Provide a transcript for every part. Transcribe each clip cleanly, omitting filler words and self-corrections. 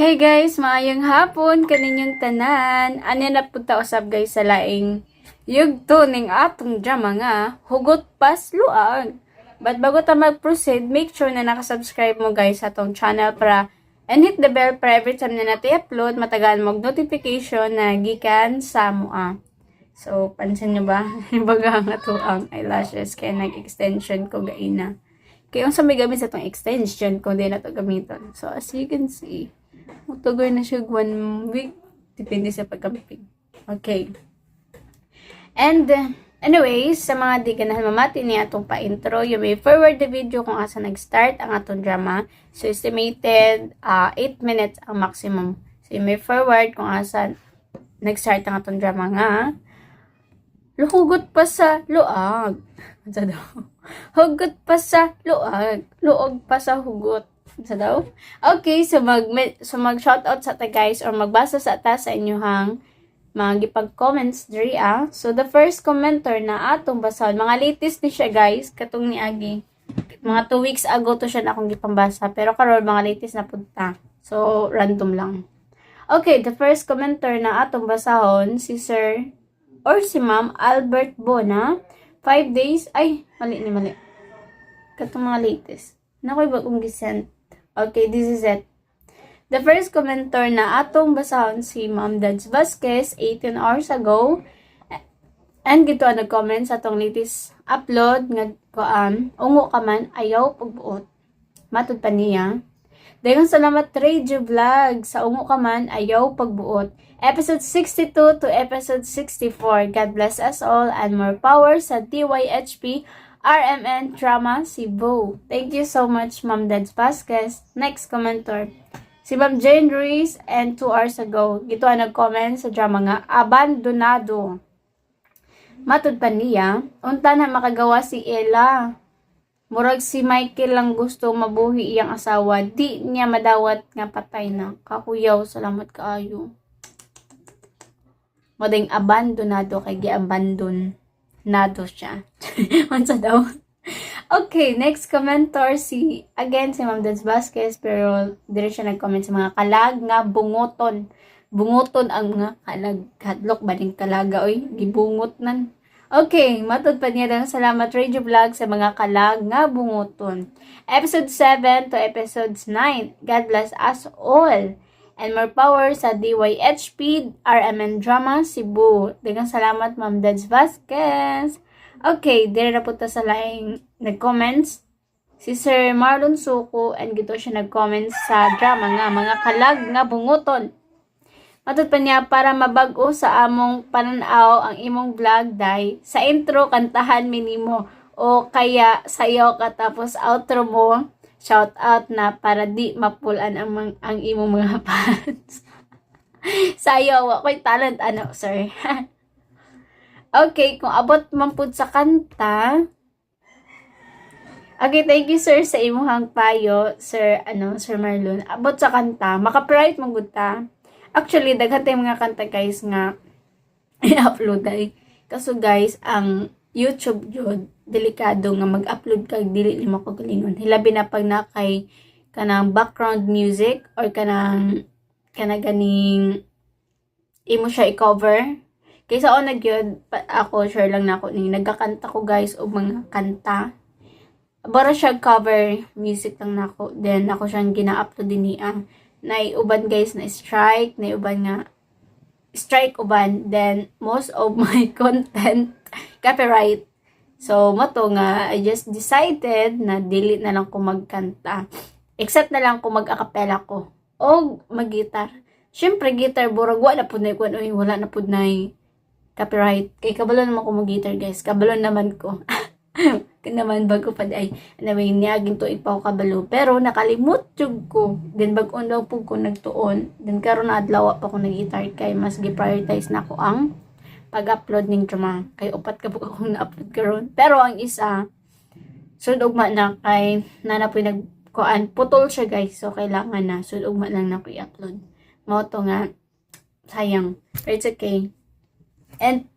Hey guys, maayong hapon kaninyong tanan. Anya na punta usab guys sa laing yugto ning atong drama nga hugot pas luag. But bago ta mag-proceed, make sure na nakasubscribe mo guys sa atong channel para and hit the bell para every time na natin upload matagaan mo notification na gikan sa mua. So, pansin nyo ba? Baga nga to ang eyelashes kaya nag-extension ko gaina. Kaya yung sa may gamit sa itong extension ko, hindi na ito gamiton. So, as you can see, mutugor na siya 1 week. Depende sa pagkabipig. Okay. And, anyways, sa mga di ganahan mamati niya itong pa-intro, you may forward the video kung asa nag-start ang atong drama. So, estimated 8 minutes ang maximum. So, you may forward kung asa nag-start ang atong drama nga. Luhugot pa sa luag. Ano daw? Hugot pa sa luag. Luog pa sa hugot. Ano daw? Okay, so mag-shoutout sa ta guys or magbasa sa ta sa inyong mga gipag-comments diri ah. So the first commenter na atong basahon, mga latest ni siya guys, katong ni Agi. Mga 2 weeks ago to siya na akong gipambasa, pero karon mga latest na punta. So random lang. Okay, the first commenter na atong basahon si Sir or si Ma'am Albert Bona. 5 days. Ay, mali. Katong mga latest. Nakoy ba kung gisent? Okay, this is it. The first commenter na atong basahon si Ma'am Dads Vasquez 18 hours ago. And gito nag-comment sa atong latest upload nga ungo ka man ayaw pagbuot. Matud pa niya. Daghang salamat Radio Vlog sa ungo ka man ayaw pagbuot. Episode 62 to episode 64. God bless us all and more power sa DYHP RMN Drama Cebu. Thank you so much, Ma'am Dads Vasquez. Next commenter. Si Ma'am Jane Ruiz and 2 hours ago. Gito nag-comment sa drama nga Abandonado. Matud pa niya, unta na makagawa si Ella. Murag si Michael lang gusto mabuhi iyang asawa. Di niya madawat nga patay na. Kakuyaw, salamat kaayo. Modeng abandonado kay gi-abandon nado siya. Unsa daw? Okay, next commenter si Ma'am Dads Vasquez pero dire siya nag-comment sa mga kalag nga bungoton. Bungoton ang mga kalag. Hadlok ba ning kalaga oy? Gibungot nan. Okay, matud pa niya lang salamat Radio Vlog sa mga kalag nga bungoton. Episode 7 to episodes 9. God bless us all. And more power sa DYHP RMN Drama Cebu. Daghang salamat Ma'am Dads Vasquez. Okay, dire na punta sa laing nag-comments. Si Sir Marlon Suko and gito siya nag-comments sa drama nga mga kalag nga bunguton. Matud pa niya para mabag-o sa among pananaw ang imong vlog day. Sa intro kantahan minimo o kaya sayaw ka tapos outro mo. Shout out na para di mapulan ang imong mga fans. Sayaw, ako'y talent sir. Okay, kung abot man pud sa kanta. Okay, thank you sir sa imong payo, Sir Marlon. Abot sa kanta, maka-pride man gud ta. Actually, daghan tay mga kanta guys nga i-upload ay. Kaso guys, ang YouTube jud delikado nga mag-upload kag dili nimo kagalingon. Hilabi na pag nakay kanang background music or kanang ganing imo siya i-cover. Kaysa o nagyod ako share lang nako ning nagkakanta ko guys og mga kanta. Bara siya cover music lang nako. Then ako siyang gina-upload din niya. Uban guys na strike, uban nga strike uban. Then most of my content copyright. So, moto nga, I just decided na delete na lang ko magkanta. Except na lang ko mag-acapella ko. O mag-gitar. Siyempre, gitar, burag, wala na po na copyright. Kay kabalo naman ko mag-gitar, guys. Kabalo naman ko. Naman, bago pa day. Anyway, niagin to ipaw kabalo. Pero, nakalimot yung ko. Then, bag-on daw po ko nagtuon. Then, karon na adlaw pa ko nag-gitar. Kay mas gi-prioritize na ko ang pag-upload ning drama. Kay upat ka po akong na-upload karon. Pero ang isa, sunod ugma na kay nanapoy nagkuan. Putol siya guys. So kailangan na. Sunod ugma lang na ko i-upload. Moto nga. Sayang. But it's okay. And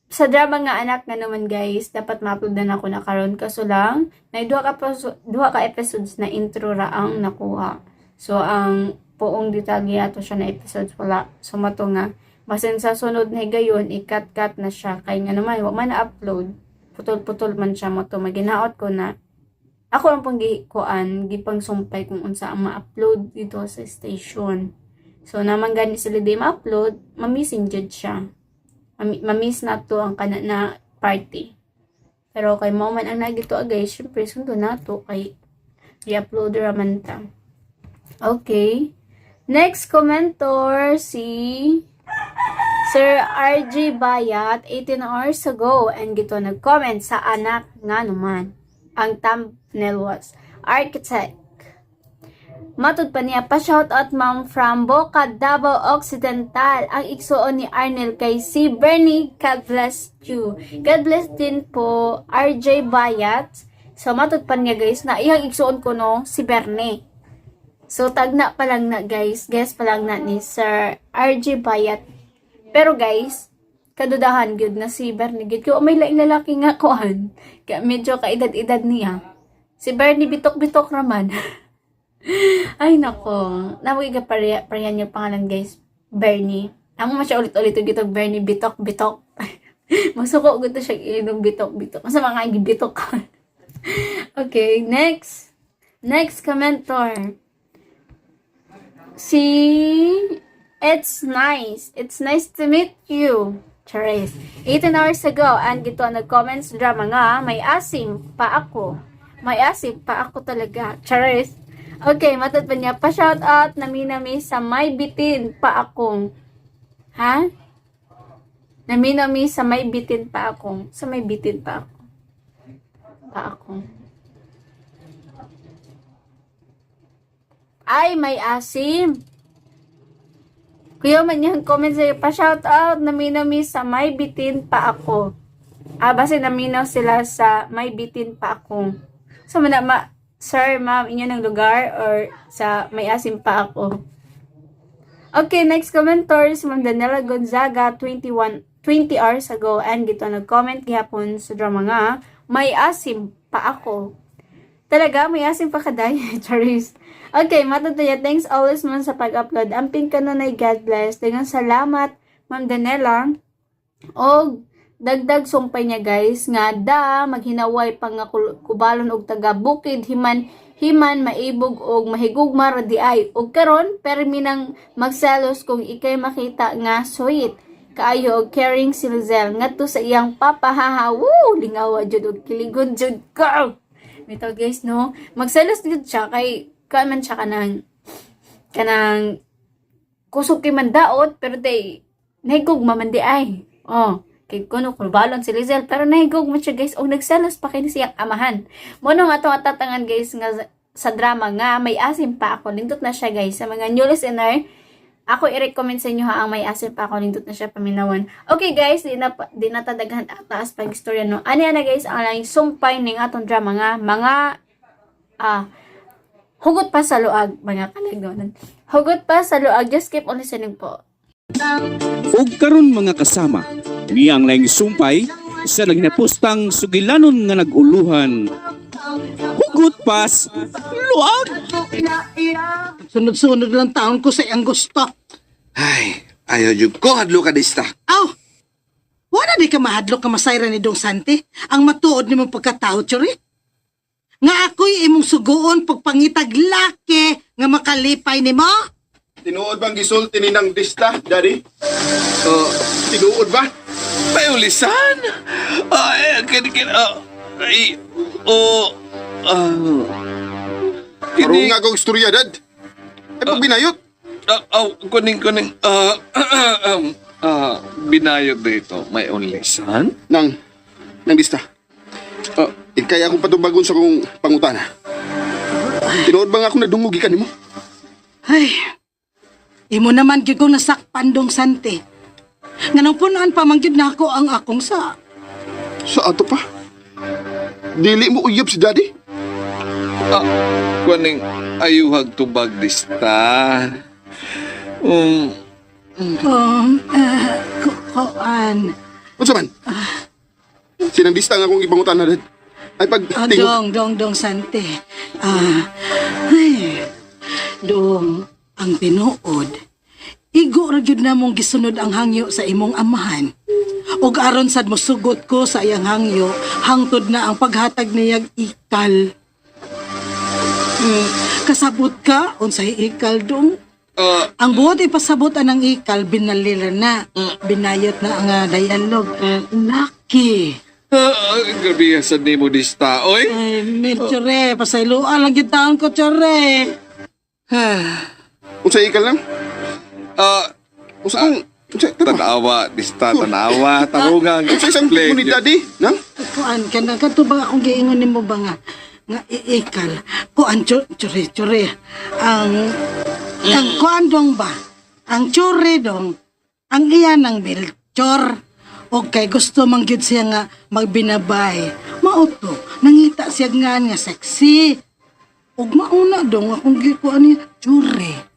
sa drama nga anak nga naman guys, dapat ma-upload na ako na karon. Kaso lang, duha ka episodes na intro ra ang nakuha. So ang puong detalye ato siya na episodes wala. So mato nga basin sa sunod na higayon i-cut na siya kay nga naman wa man na-upload. Putol-putol man siya mo to maginaot ko na ako ang pangkuan gipang sumpay kung unsa ang ma-upload dito sa station. So naman gani sila di ma-upload, mamising jud siya. Mamiss na to ang kana na party. Pero kay mo man ang nagito guys, syempre sundo na to kay i-upload raman ta. Okay. Next commentor si Sir RJ Bayat 18 hours ago and gito nag-comment sa anak nga naman. Ang thumbnail was Architect. Matud pa niya pa shoutout ma'am from Boca, Davao Occidental. Ang igsuon ni Arnel kay si Bernie. God bless you. God bless din po RJ Bayat. So matud pa niya guys na iyang igsuon ko no si Bernie. So tagna pa lang na guys. Guess pa lang na ni Sir RJ Bayat. Pero guys, kadudahan gyud na si Bernie gyud ko may laing lalaki nga kuan. Kaya medyo kaedad-edad niya. Si Bernie bitok-bitok raman. Ay nako, nawiga parehan yung pangalan guys. Bernie. Amo man siya ulit-ulit gitog Bernie bitok-bitok. Masuko gud siya inom bitok-bitok. Masa mga gibitok ka. Okay, next. Next commentor. Si It's nice to meet you. Charis. 18 hours ago, and gito nag-comments drama nga, may asim pa ako. May asim pa ako talaga. Charis. Okay, matut pa niya. Pa-shoutout nami-nami sa may bitin pa akong. Ha? Nami-nami sa may bitin pa akong. Sa may bitin pa ako. Pa akong. Ay, may asim. Kuya man yung comment sa'yo, pa-shoutout, nami-nami sa may bitin pa ako. Basta naminaw sila sa may bitin pa ako. So, sir, ma'am, inyo ng lugar or sa may asim pa ako. Okay, next commenter, si Ma'am Daniela Gonzaga, 20 hours ago, and gito nag-comment gihapon sa drama nga, may asim pa ako. Talaga, may asim pa kaday, Charis. Okay, matutaya. Thanks always man sa pag-upload. Amping ka nun ay God bless. Dengan salamat, Ma'am Danela. O, dagdag sumpay niya guys. Nga da, maghinaway pang kubalon og taga bukid. Himan, maibog og mahigugma radi ay. Og karon, perminang magselos kung ikay makita nga sweet. Kaayo og caring si Lizelle. Nga to sa iyang papa, haha. Woo! Lingawa jud og kiligon jud ka. Mito guys, no? Magselos jud siya kay man siya kanang kusog kay mandaot pero day nahigog mamandi ay kay kuno balon si Lizelle pero nahigog mo siya guys o nagselos pa kay siyang amahan mo nung atong atatangan guys nga sa drama nga may asim pa ako nindot na siya guys sa mga new listener ako i-recommend sa inyo ha ang may asim pa ako nindot na siya paminawan. Okay guys, di na tadaghan ataas pag istorya no ani na guys ang lang sumpay ning atong drama nga mga hugot pa sa luag, mga kalagdonan. Hugot pa sa luag, just keep on listening po. Ug karon mga kasama, niyang laing sumpay sa nagnapustang sugilanon nga naguluhan. Hugot pas luag. Sunod-sunod lang taon ko sa iyang gusto. Ay, ayaw yung ko hadlo ka dista. Aw! Wala di ka mahadlok ka masayra ni Dong Santi. Ang matuod ni mong pagkatao, Chori. Nga ako'y imong suguon pagpangitag laki nga makalipay ni mo. Tinuod bang gisulti ni ng dista, Daddy? Tinuod ba? Payulisan? Parang nga kong istorya, Dad. Ay, pag binayot. Kuning. Binayot dito. May only son? Nang dista. Kaya akong patubagon sa kong pangutana. Tinuod ba nga akong nadungugi ka ni mo? Ay, imo naman gyud kong nasakpan Dong Santi. Nga nang punaan pa man gyud nako ang akong sa. Sa ato pa? Dili mo uyab si Daddy? Kuning ayuhag tubag dista. Kuan. Unsa man? Sinang dista nga akong ipangutana, Dad? Ay, pag Dong Santi. Ay, Dong, Ang tinuod, igo ra gyud namong gisunod ang hangyo sa imong amahan. Ug aron sad mosugot ko sa iyang hangyo, hangtod na ang paghatag niyag ikal. Kasabot ka unsay ikal dong? Ang buot ipasabot anang ikal binalira na. Binayot na ang dialog. Lucky. Grabe sa ni mo dista, oy. Ay, Chore, pasayloan lang yung taon ko, Chore. Unsa ikal lang? Unsa kung... Tanawa, dista, tanawa, tarungan. Unsa isang komunidad di? Nang? Kuan, kanto ba akong giingon ni mo ba nga ikal. Kuan, Chore. Ang kuan dong ba? Ang Chore dong. Ang iyan ng Melchor. O kay gusto man gyud siya nga magbinabay. Mauto, nangita siya nga sexy. Ug mauna dong akong gikuan ni Chore.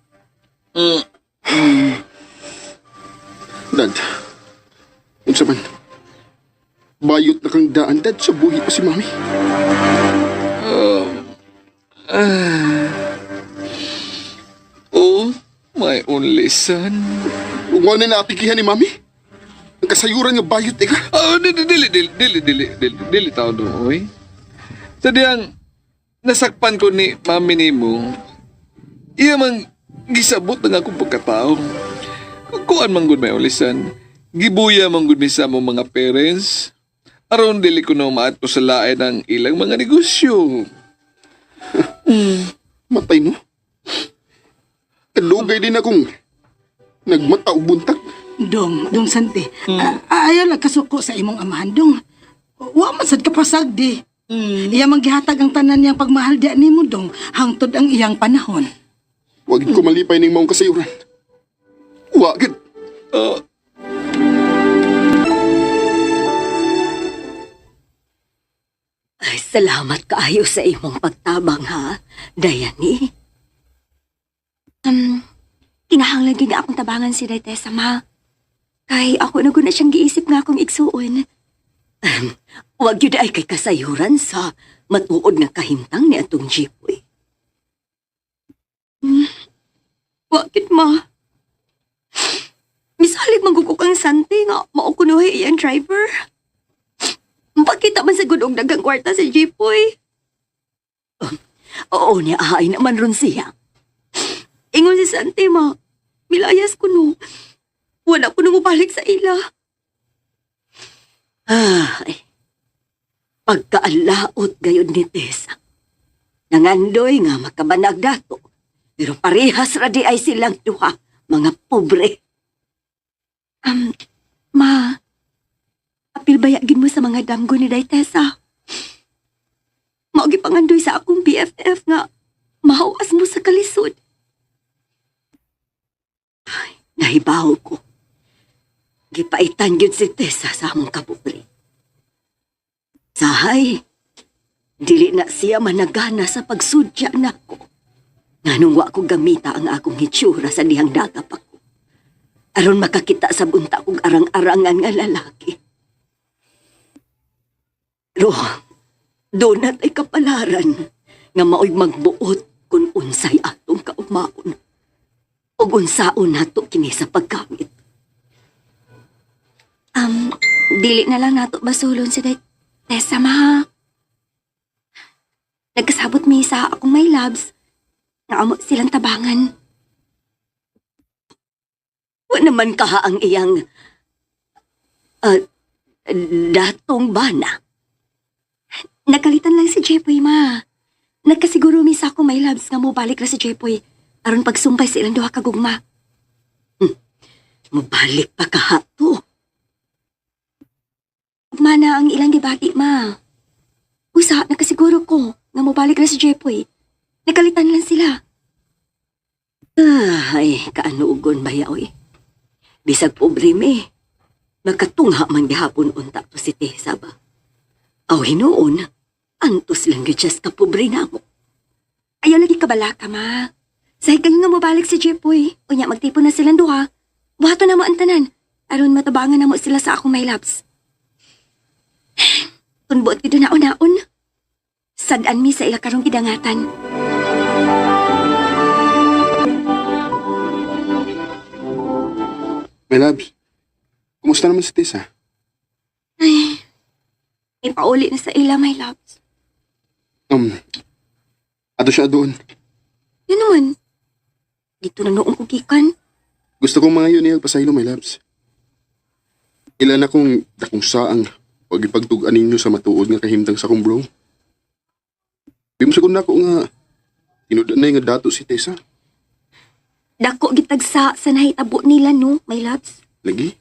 Dad. Unsa man? Bayot na kang daan, Dad, sa buhi pa si Mami. Oh, my only son. Kung ano na apikihan ni Mami? Ang kasayuran nga bayot, ika. Oh, dili tao doon, oy. Sadyang, nasakpan ko ni mami ni mo, iya mang gisabot ng akong pagkatao. Kuan man gud may ulisan, gibuya man gud mi sa among mga parents, aron dili ko na maato sa lain ng ilang mga negosyo. Matay no? Kalugay din akong nagmata o buntag. Dong Sante. Ayaw lang kasuko sa imong amahan, Dong. Wa man sad ka pasag di. Iya manggihatag ang tanan niyang pagmahal di nimo, Dong, hangtod ang iyang panahon. Wag ko malipay ning maong kasayuran. Wag. Ay, salamat kaayo sa imong pagtabang, ha, Dayani. Kinahanglan gyud nga akong tabangan si Tessa, ma. Kay ako na gud na siyang giisip nga akong igsuon. Wag yun ay kay kasayuran sa matuod nga kahimtang ni atong jipoy. Wakit, ma. Misalig manggugok ang sante nga maukunuhay iyang driver. Pakita man sa gudong dagang kwarta sa jipoy. Oo niya, ay naman ron siya. Ingon si Sante, ma. Milayas ko no. Wala ko na mabalik sa ila. Ay, pagkaalaot gayon ni Tessa. Nangandoy nga makabanag dato. Pero parehas ra di ay silang duha, mga pobre. Ma. Apil bayagin mo sa mga damgo ni Tessa. Maugi pangandoy sa akong BFF nga mahawas mo sa kalisod. Nahibaw ko. Gipaitan yun si Tessa sa among kapobre. Sahay, dili na siya managana sa pagsudya nako. Nganong wa ko gamita ang akong hitsura sa dihang dagap ako. Aron makakita sa bunta kong arang-arangan nga lalaki. Pero, donat ay kapalaran nga mao'y magbuot kung unsay atong kaumaon. O unsaon nato kini sa paggamit. Dili na lang nato basulon si Tessa, ma. Nagkasabot mi sa akong may labs. Naamo silang tabangan. Wa naman kaha ang iyang datong bana. Nakalitan lang si Jepoy, ma. Nagkasiguro mi sa akong may labs nga mo balik ra si Jepoy aron pagsumpay sa ilang duha ka gugma. Mubalik pa kahato. Mana ang ilang gibati, ma. Usa, nakasiguro ko nga mo balik ra si Jepoy. Nakalitan lang sila. Ay, kaanuugon ba yaoy? Bisag pobre mi. Magkatungha man gihapon unta to si Tessa ba? Aw hinuon, antos lang gyud siya sa pobre namo. Ayaw lagi kabalaka, ma. Sahig kayo nga mo balik si Jepoy. Unya, magtipon na silang duha. Buhato na mo ang tanan. Aron matabangan na mo sila sa akong may labs. Tunbuot ko na naon-naon. Sadaan mi sa ila karong gidangatan. My loves, kumusta naman si Tessa? Ay, ipauli na sa ila, my loves. Ato siya doon. Yun naman. Dito na noong kugikan. Gusto kong mga yun pasaylo, my loves. Ilan akong dakong saang pag ipagtugan ninyo sa matuod nga kahimtang sa kong bro. Di mo sagod na ako nga tinudan na nga dato si Tessa. Dako gitagsa sa nahitabo nila, no, my loves. Lagi.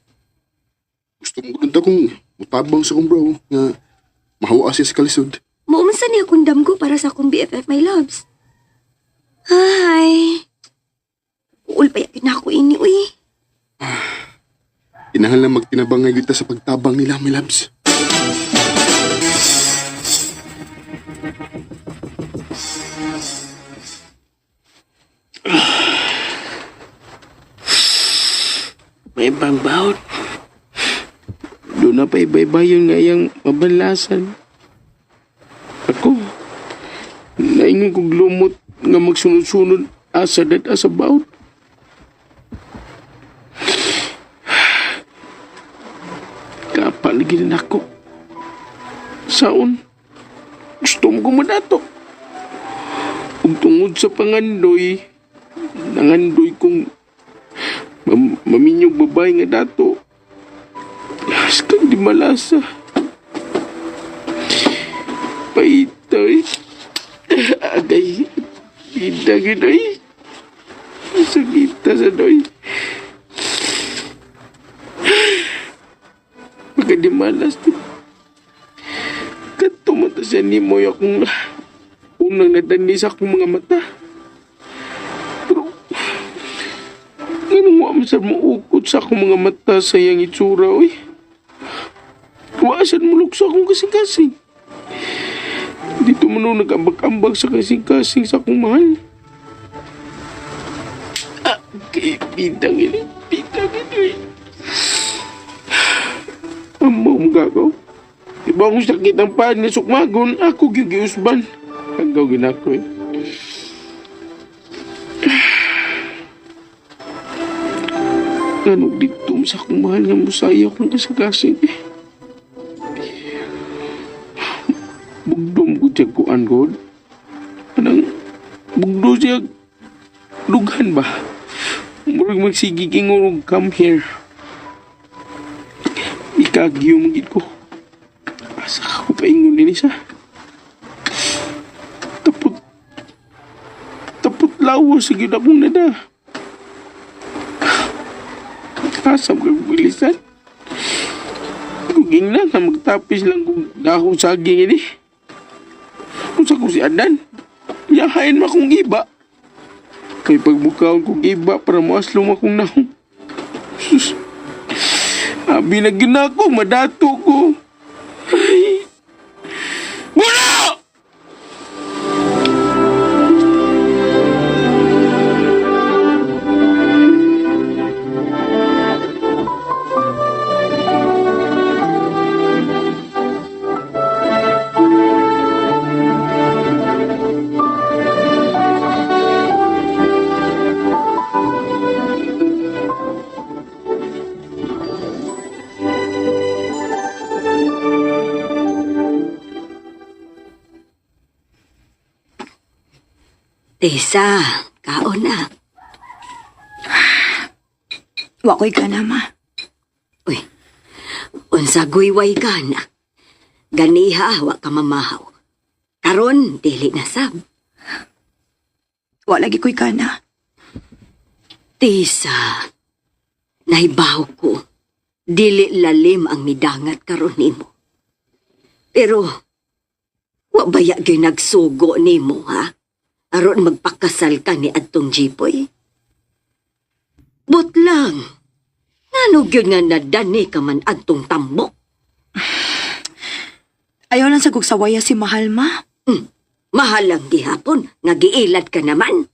Gusto mo ganda kong mutabang sa kong bro nga mahawa siya sa kalisod. Maumansa niya akong damgo para sa akong BFF, my loves. Ay. Uul pa yakin ako ini, uy. Inahal na magtinabang nga kita sa pagtabang nila, my loves. May bambawt. Doon na pa ibaybayon nga yung mabalasan. Ako, naingon kong lumot nga magsunod-sunod asa dat asa bawt. Kapal lagi na ako. Saon? Gusto mo kumadato. Ug tungod sa pangandoy, nangandoy kong maminyong babae nga dato. Yas kang di malasa. Paitoy. Agay. Bidaginoy. Sakita sa doy. Pagka di malas. Katumata siya ni Moy akong unang nadani sa akong mga mata. Ganun mo sa muukot sa akong mga mata sa iyang itsura, oy. Tuwasan mo lukso akong kasing-kasing. Dito mo nung nag-ambag-ambag sa kasing-kasing sa akong mahal. Ah, kay bidang ini. Amaw mo gagaw. Diba akong sakit ang paan nga sukmagon, ako gigiusban. Hanggaw ginako, eh. Ganun dito sa akong mahal nga musaya akong kasagasin eh. Bugdom ko siya kuan god. Anang bugdo siya dughan ba? Murag magsigiging og come here. Ikagyo magid ko. Asa ka ko paingon din siya. Tapot lawas sa gid akong nada. Asam kang bilisan. Kuging na magtapis lang kung dahong saging ini. Kung sa ko si Adan, yahain mo akong iba. Kay pagbukaon kong iba para maslong akong nahong. Sus, abi na ginako, madato ko. Ay, Bula! Tessa, kaon na. Wa ko'y gana, ma. Uy, unsa guyway ka na. Ganiha, wa ka mamahaw. Karon, dili na sab. Wa lagi ko'y gana. Tessa, nahibaw ko. Dili lalim ang midangat karon nimo. Pero, wa baya gyud nagsugo nimo, ha? Aron magpakasal ka ni Adtong Jipoy. But lang, ngano gyud nga nadani ka man Adtong tambok? Ayaw lang sa gugsawaya si Mahal, ma. Mahal lang gihapon, nga giilad ka naman.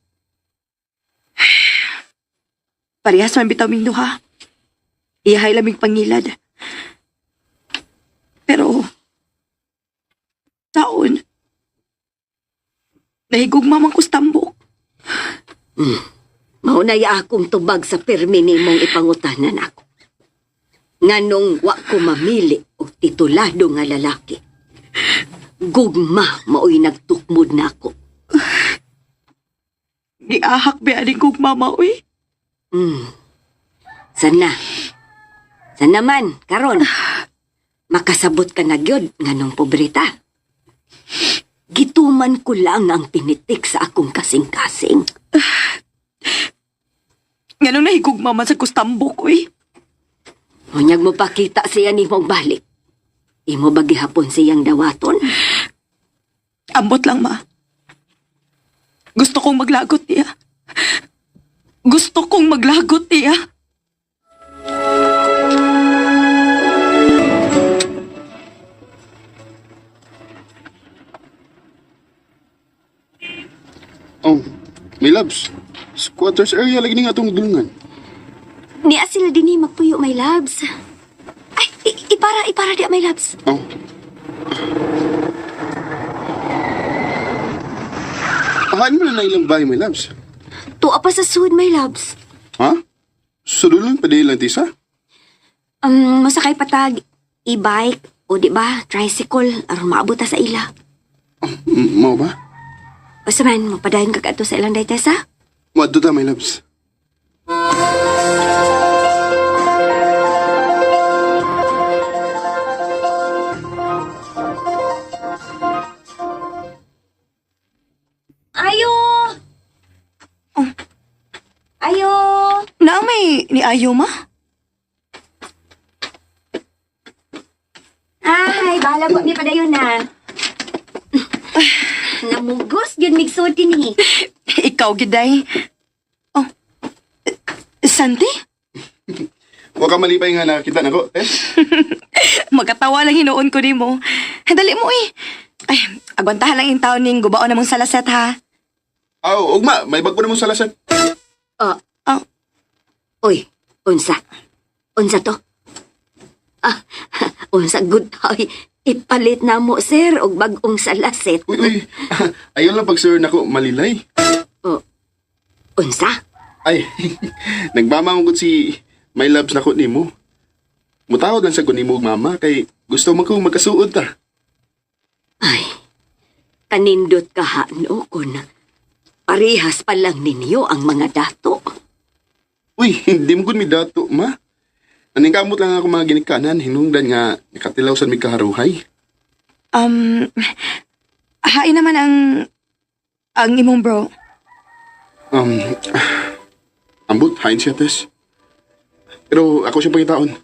Parehas man bitaw ming duha. Iyahay lamig pangilad. Pero, taon, nahigugma man ko sa tambok. Maunay akong tubag sa permi nimong ipangutanan ako. Nganong wa ko mamili og titulado nga lalaki. Gugma mao'y nagtukmod na ako. Giahak ba aning kong mama, uy? Sana. Sana man, karon. Makasabot ka na gyud nganong pobreta. Gituman ko lang ang pinitik sa akong kasing-kasing. Nganong nahigugma man sa kustambok, uy? Hunyag mo pakita siya ni mong balik. Imo ba gihapon siyang dawaton? Ambot lang, ma. Gusto kong maglagot niya. Gusto kong maglagot niya. Oh, my loves. Squatters area lagi ni nga itong dulungan. Niya sila din magpuyo, my loves. Ay, ipara di, my loves. Oh. Ahaan mo na ilang bahay, my loves. Tuwa pa sa sud, my loves. Ha? Sa dulan, pwede lang tisa? Masakay patag, e-bike, o di ba, tricycle, aron maabot ta sa ila. Mao ba? Basta man, mapadayon ka kadto sa ilang day, Tessa? Wadto ta, my loves. Ayo! Ayo! Na may ni Ayo, ma? Ay, bahala po ni padayon na. Namugos yun migsod din eh. Ikaw, Giday. Oh, Santi? Huwag ka malipay nga nakakita na ko, Tess. Magkatawa lang hinuon ko ni mo. Dali mo eh. Ay, agwantahan lang yung taon ning gubaon namong salaset ha. Aw, ugma, may bagpo na mong salasan. Uy, unsa? Unsa to? Unsa good ay ipalit na mo, sir, og bagong salaset. Uy. Ayaw lang pag sir nako malilay. Unsa? Ay, nagmamangkot si my loves nako nimo. Mutawag lang sa ko nimo mama kay gusto mo kong magkasuod ta. Ay, kanindot ka ha, no, kun parihas pa lang ninyo ang mga dato. Uy, hindi mo gud mi dato, ma. Aning kamot lang ako mga ginikanan, hinungdan nga nakatilaw sa mi kaharuhay. Hain naman ang imong bro. Ambot, hain siya, Tess. Pero ako siya pangitaon.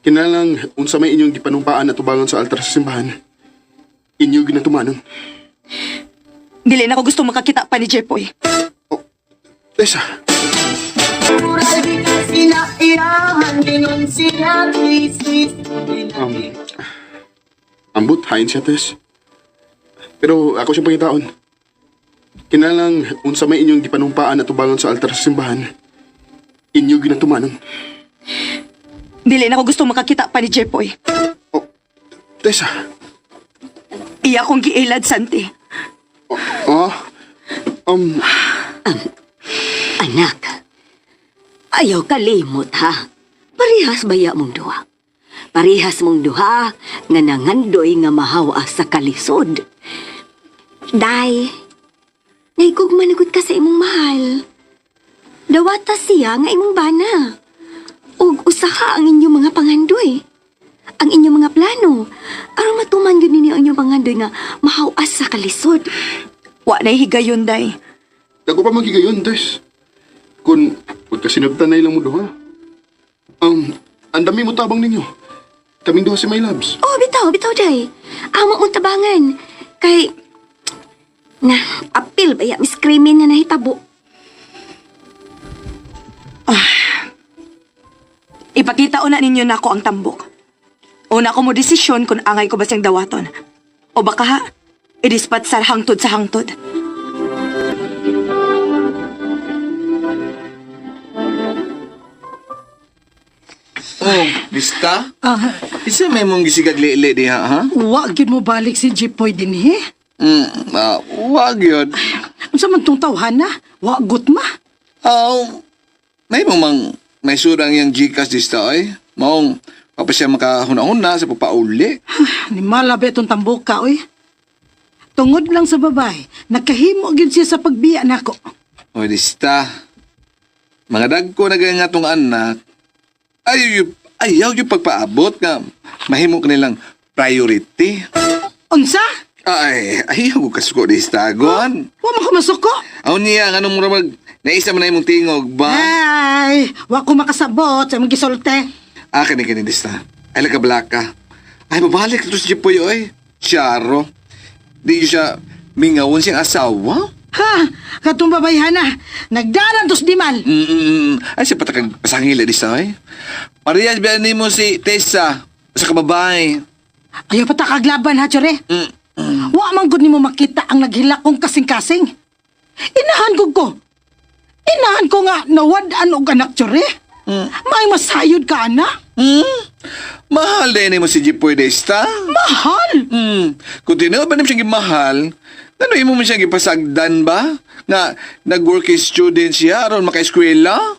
Kinalang unsa may inyong gipanumpaan at tubangan sa altar sa simbahan. Inyo ginatumanon. Dili na ko gusto makakita pa ni Jepoy. Tessa, ambot, hain siya, Tess. Pero ako siya pangitaon. Kinalang unsa may inyong gipanumpaan at tubangan sa altar sa simbahan. Inyo ginatumanon. Dili na ko gusto makakita pa ni Jepoy. Tessa, Iya kong giilad, Santi. Anak, ayaw kalimot ha. Parihas baya mong duha. Parihas mong duha nga nangandoy nga mahawa sa kalisod. Day, naigugmanagod ka sa imong mahal. Dawata siya nga imong bana. Ug usaha ang inyong mga pangandoy. Ang inyong mga plano. Aron matuman yun ninyo ang inyong pangandoy nga mahawas sa kalisod. Wa na higayon, day. Dako pa magigayon, Tess. Kung pagkasinabtan na ilang mo duha. Ang dami mo tabang ninyo. Kaming duha si my loves. Oh, bitaw, day. Amo mong tabangan. Kay, Apil baya Miss Krimin na nahitabo. ipakita una ninyo na ako ang tambok. Una ko mo desisyon kung angay ko ba siyang dawaton. O baka ha, idispat sa hangtod sa hangtod. Oh, Bista? Isa may mong gisigag-li-li diha, ha? Wa gyud mo balik si Jipoy din he. Wag yun. Unsa man tong tawhana? Wa gut ma. May surang yung Gcash dista, ay. Maong, pa siya makahuna-huna sa papauli. Ni malabi itong tambuka, oy. Tungod lang sa babae, nakahimo gyud siya sa pagbiya nako. O, Dista. Mga dagko na ganyan nga tong anak, ayaw yung pagpaabot nga mahimo kanilang priority. Unsa? Ay, ayaw ko kasuko, Dista. Gon. Wa man ko masuko. Aw niya, anong mura naisa man na imong tingog ba? Ay, wa ko makasabot sa mga gisulti. Kani Dista. Ay, lakablaka. Ay, babalik ito si Jipoy, oy. Charo. Di siya mingawon siyang asawa? Ha, katong babayhan na. Nagdaran tos di man. Ay, siya patakag pasangila, Dista, oy. Parehas ba ni mo si Tessa sa kababay? Ayaw pa takaglaban ha, Chore. Wa man gud nimo makita ang naghilakong kasing-kasing. Inahan ko nga nawad-an og anak, Chore. May masayod ka, anak. Mahal din mo si Jipoy, Desta. Mahal. Kung tinuod ba naman siyang gimahal, ano mo man siyang gipasagdan ba? Nga nag-working student siya aron maka-eskwela?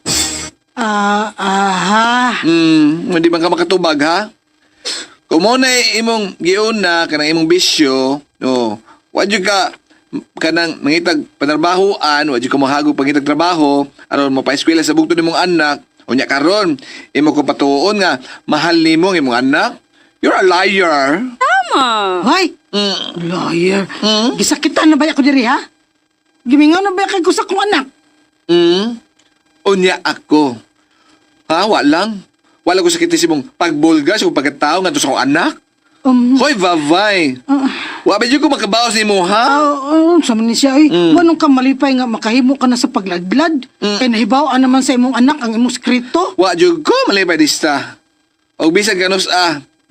Hindi man ka makatubag, ha? Kung mo na imong giuna, kanang imong bisyo, wadyo ka kanang mangitag panarbahoan, wadyo ka mahagog pangitag trabaho, aron mo pa-eskwela sa bugtod nimong anak, unya karon, imo ko patuon nga, mahal nimo ang imong anak, you're a liar. Hoy, lawyer. Gisakitan na ba ako diri, ha? Gimingaw na ba kay ko sa kong anak? Unya ako. Ha, wala ko sakit si mong pagbulga sa kong pagkatao nga to sa kong anak. Hoy, vavay. Wabe dyan ko makabawas ni mo, ha? Sa man ni siya, Wanong ka malipay nga makahimo ka na sa pagladlad. Kay nahibaw naman sa imong anak ang imong skrito. Wa dyan ko malipay dista. O bisag kanus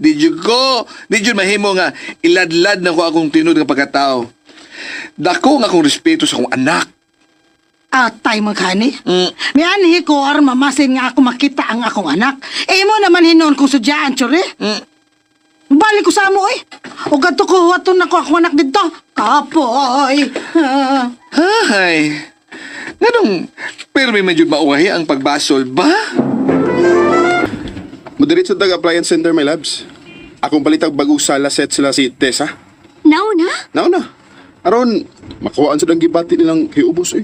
di dyan mahimo nga iladlad na ko akong tinud nga pagkatao. Dako nga akong respeto sa akong anak. Atay magkani. May anhi ko aron mamasin nga ako makita ang akong anak. Imo naman hinon kong sudyaan, Chore. Balik ko sa amo, O gato ko huwaton na ko akong anak dito. Kapoy. Hay. Ganong, pero may medyo mauwahi ang pagbasol ba? Madiretso tag appliance center, my labs. Akong balitag bagong sala set sila si Tessa. Nauna? Na. Aron, makuhaan sa dang gibati nilang kay ubos,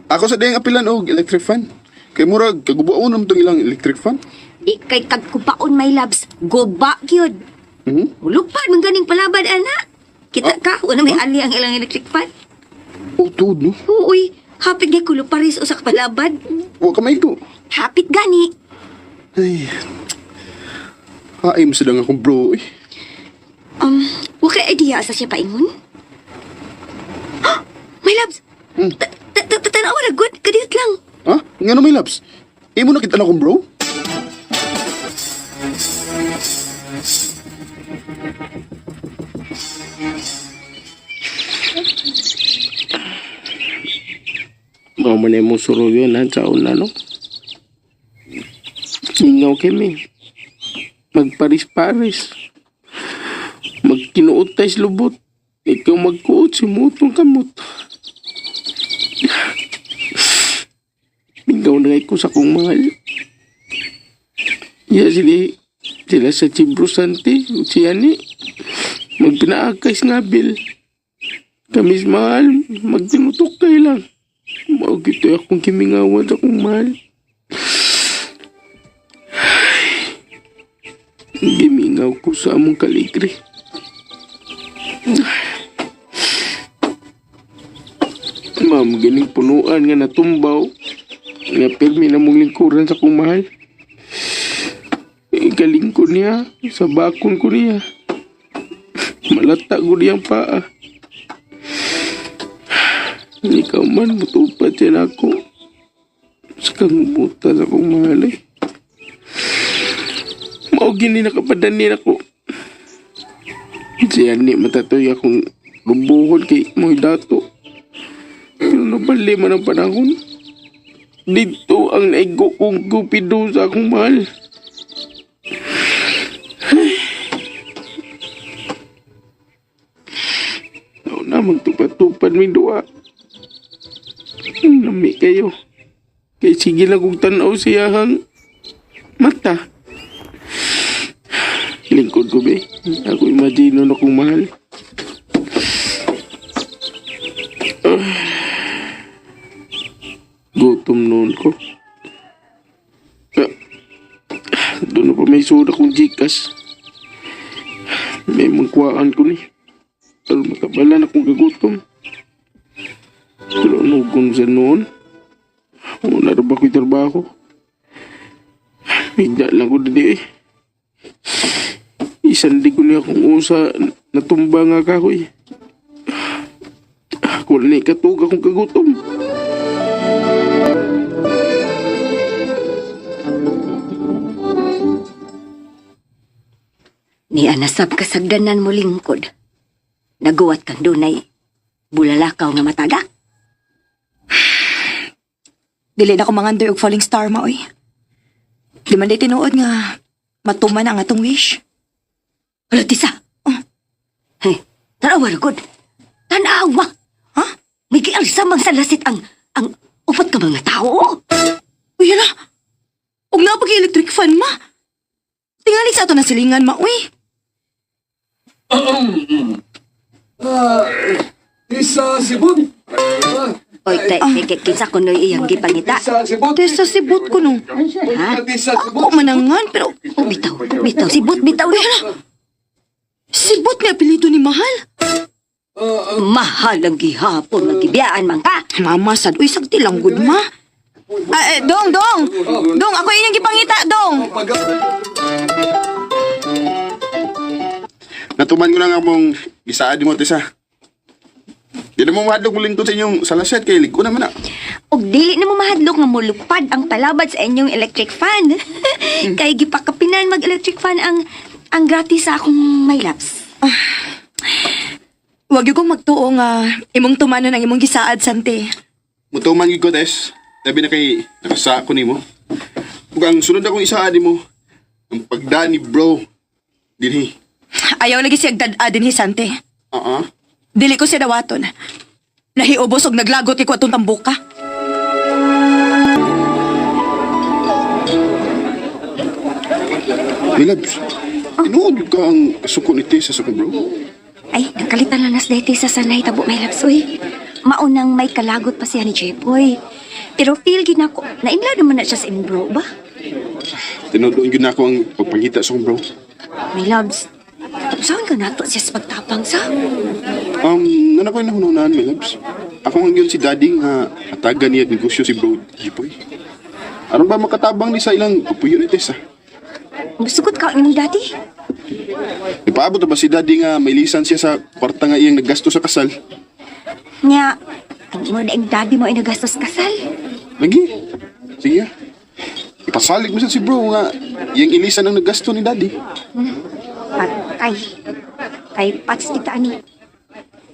Ako sa dayang apilan og electric fan. Kay murag, kagubuon naman itong ilang electric fan. Di kay kagkupaon, my loves. Goba, gyud. Ulupad, man ganing palabad, anak. Kita ka, wala may ali ang ilang electric fan. Tuod, no? Uy, hapit nga kuluparis o sa palabad. Huwag ka may ko. Hapit gani. Ay, haim sa dang akong bro, Huwag kay idea sa siya paingon. My loves, tanawa na good, kadiyot lang. Ha? Nga no, my labs? Imo na kita na akong bro? Mau man mo suro yun ha, sa una, no? Singaw kami. Magparis-paris. Magkinuot tayo sa lubot. Ikaw magkuot si mutong kamot. Mingaw na ko sa kong mahal. Ya, sila sa Chibrosante, si Ani. Magpinaakay nga bil. Kamis mahal, magtinutok kayo lang. Maugito akong kimingawan sa kong mahal. Gimingaw ko sa among kaligre. Ma'am, ganing punuan nga natumbaw. Nga pirmi na mong lingkuran sa kong mahal. Galing ko niya, sa bakon ko niya. Malata ko niyang paa. Ikaw man, matupad yan ako. Sa kang buta sa kong mahal Maugin ni nakapadanin ako. Siya ni matatoy akong lubuhod kay mo'y dato. Pero nabali man ang panahon. Dito ang naigo kong gupido sa akong mahal. Na magtupad-tupad may dua. Nami kayo. Kay sige lang kong tanaw siyahang mata. Lingkod ko, be. Ako imagine na kong mahal. Gutom noon ko. Doon na pa may soda kong Gcash. May mangkuhaan ko ni. Pero makabalan akong gagutom. Pero ano kung sa noon? Una na ba ko'y trabaho? Higda lang ko dali eh. Isandi ko niya kung usa natumba nga kahoy. Wala na ikatug akong kagutom. Ni anasab kasagdanan mo lingkod. Naguwat kang dunay bulalakaw nga mataga. Dili na ko mangandoy og falling star ma, oy. Di man di tinuod nga matuman ang atong wish. Wala tisa. Hey, tanawa na good. Tanawa. Ha? May kialsamang sa lasit ang upat ka mga tao. Uy, hala. Og na pag-electric fan, ma. Tingali sa ato na silingan, ma, uy. Isa sibot. Oy, kinsa ko noy iyang gipangita. Isa sibot. Testa sibot ko nung. Ha? Isa Ako manangan, pero Oh, bitaw, sibot, bitaw. sibot na apelido ni Mahal. Mahal ang gihapon, magibiyaan man ka. Mama, sad, uy, sagti lang good, ma. Dong. Dong, ako inyong gipangita, Dong. Natuman ko na nga mong isaad mo, Tessa. Di na mo mahadlok mo lingkod sa inyong salaset kay ligo naman na. Og dili na mo mahadlok nga mulupad ang palabad sa inyong electric fan. Kay gipakapinan mag-electric fan ang gratis sa akong may laps. Wag yung kong magtuo nga imong tumanon ang imong gisaad, Sante. Mutuman gid ko, Tess. Labi na kay nakasa ko nimo. Ug ang sunod akong isaad mo, ang pagdani bro. Dinhi. Ayaw lagi siya agdad-adin hi, Sante. Dili ko siya dawaton. Nahiubos og naglagot iko atong tambuka. Milabs, inuod ka ang suko ni Tessa sa bro. Ay, nakalitan na nas dati sa sanay tabo may lapsoy. Maunang may kalagot pa siya ni Jepoy. Pero feel gid nako, nainla naman na siya sa bro ba? Tinudoon yun na ako ang pagpangita sa bro. My loves, saan ka nato siya sa pagtapang sa? Ano ko yung nahunahan, Milabs? Ako ang yun si Daddy nga hatagan niya negosyo si bro Jipoy. Aron ba makatabang ni sa ilang pupuyo ni Tessa? Musugot ka ang imong daddy? Ipaabot na ba si Daddy nga may lisan siya sa kwarta nga iyang naggasto sa kasal? Nya, ang imo na ang daddy mo ay nagastos kasal. Lagi. Sige. Ipasalig mo siya si bro nga iyang ilisan ang naggasto ni Daddy. Patay. Kay pats kita ani.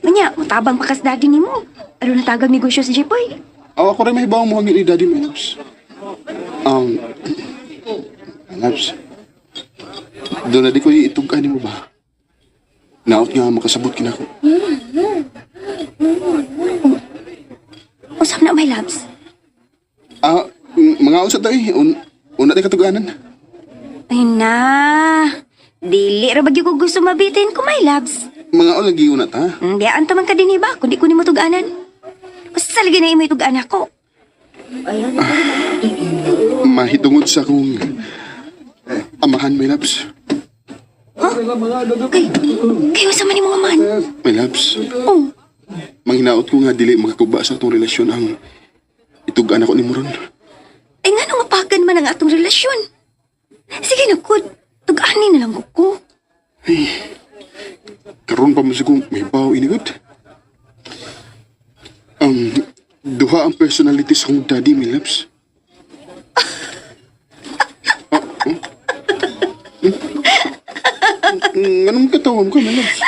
Nya, mutabang pakas daddy nimo. Ano natagag negosyo si Jepoy? Ako rin may bawang muhangin ni Daddy, Milabs. Milabs. Doon na di ko itugan mo ba? Naot nga makasabot kinako. Usap na my loves. Mga usap tayo una tayo katuganan. Ay na. Dili ra bagyo ko gusto mabitin ko my loves. Mga lagi una ta. Diyaan taman ka din iba, kundi ko ni mo tuganan. Basta lagi na imo tugaan ako. Mahitungod sa akong amahan, my loves. Kayo sa man imong aman. My loves, Oh, manghinaot ko nga dili makakuba sa atong relasyon ang itugan ako ni Moron. ay nga nung mapagan man ang atong relasyon. Sige na, Kud. Tug-ani na lang ko. Karon pa mo sigong may baw inigod. Duha ang personalities akong daddy, my loves. Anong katawam ka, my loves?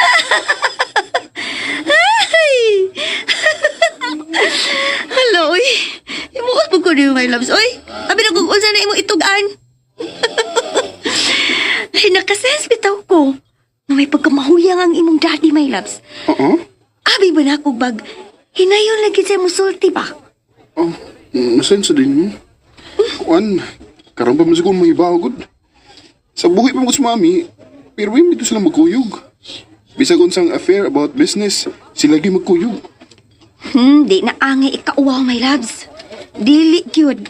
Hello, oy. Imuot mo ko niyo, my loves. Oy, abi na kung unsa na imo itugan. Ay, nakasense bitaw ko. Na may pagkamahuyang ang imong daddy, my loves. Abi ba na ako bag? Hinayon lagi siya musulti ba? Masenso din mo. Kuan, karon pa mo siguro may baw, good. Sa buhay pa mo sa mami, Pero wim dito sila magkuyog. Bisag unsang affair about business, sila gi magkuyog. Di na angi ikauwaw, my loves. Dili, gyud.